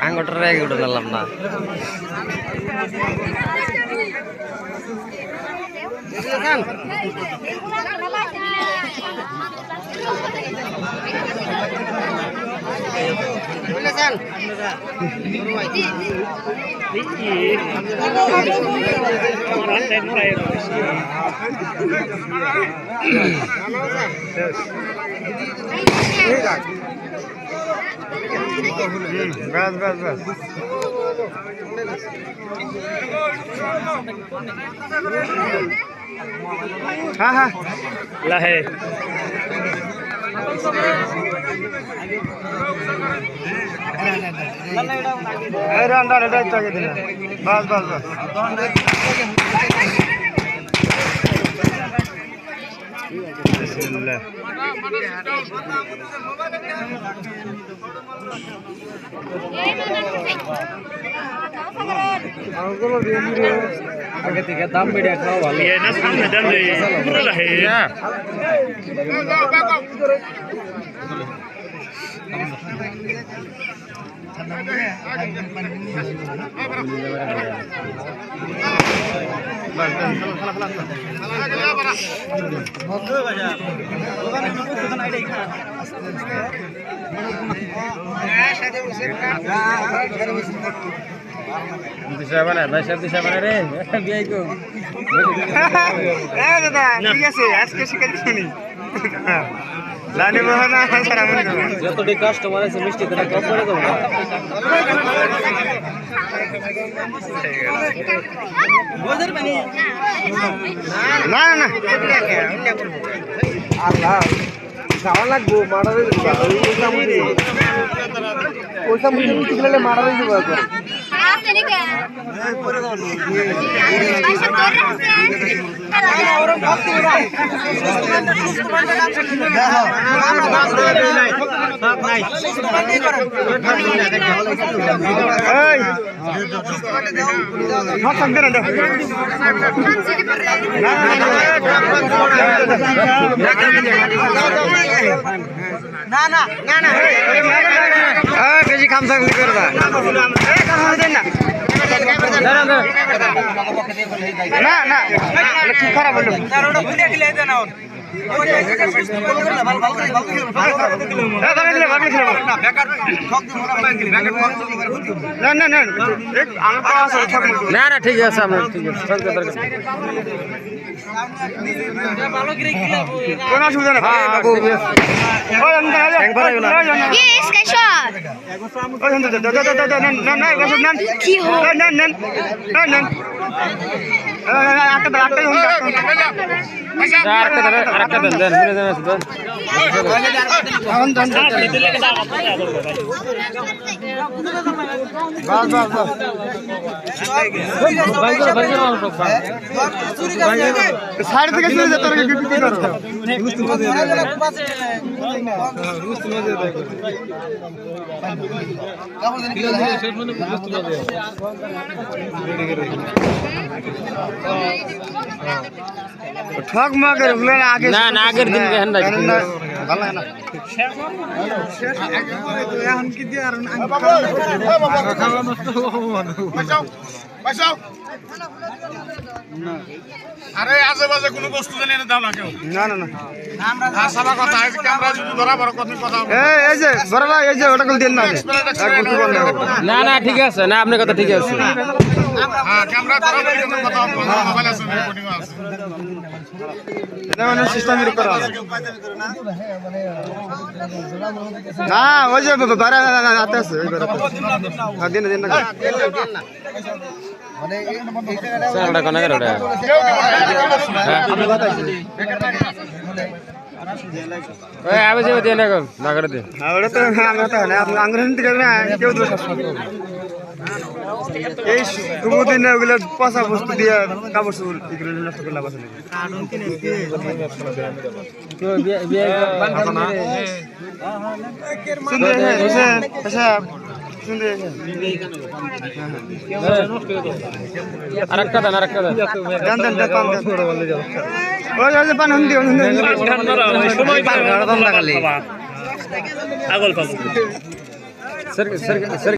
আঙ্গুটারে উঠে নিলাম না बस बस बस हाँ हाँ लाहे अरे अंदर इधर चाहिए दिला बस बस बस बिस्मिल्लाह आगे থেকে দাম বেড়ে খাওয়া ভালো এই না সামনে দেন রে পুরো লাহে দিশা বানা ভাই সব দিশা বানা রে বিয়াই কো এ দাদা ঠিক আছে আজকে শিখে দিছনি লানি বহানা সারা মনে করো যতটি কাস্টমার আছে মিষ্টি করে কম করে দাও বোঝার পানি না না আল্লাহ খাওয়া লাগবো মারারে ওইটা মুড়ি মুড়ি গেলে মারারে দিব এখন না না না না বেশি খাম থাকলে করবা না না কি খারাপ হলো না না ঠিক আছে আপনার ঠিক আছে কোন অসুবিধা না साढ़े থেকে শুরু যেতে হবে বিক্রি করো ठग मगर आगे ना ना आगे दिन के हंडा ভালো না এখন কি দিয়ে আর খাওয়া নষ্ট পয়সা পয়সা আরে আশেপাশে কোনো বস্তু জানি না দাও না কেউ না না না আমরা সাবা কথা আছে ক্যামেরা যদি ধরা বড় কথা কথা এই যে বড়রা এই যে ওটা কল দেন না না না ঠিক আছে না আপনার কথা ঠিক আছে হ্যাঁ ক্যামেরা ধরা বড় কথা মোবাইল আছে রেকর্ডিং আছে এটা মানে সিস্টেম এর করা না ওই যে বারা আতে আছে ওই বারা হ্যাঁ দিন দিন না মানে এই সাড়া কোনা করে ওটা হ্যাঁ আমি কথাইছি ওই আবে যে দেন না করে দে হ্যাঁ ওটা তো আমরা তো না আপনি আঙ্গুর নিতে গেলে কেউ দোষ আছে এই দুদিনে ওগুলো পচা বস্তু দিয়ে কাপড় চোপড় এগুলো নষ্ট করে লাভ আছে আরেকটা দেন পান সময়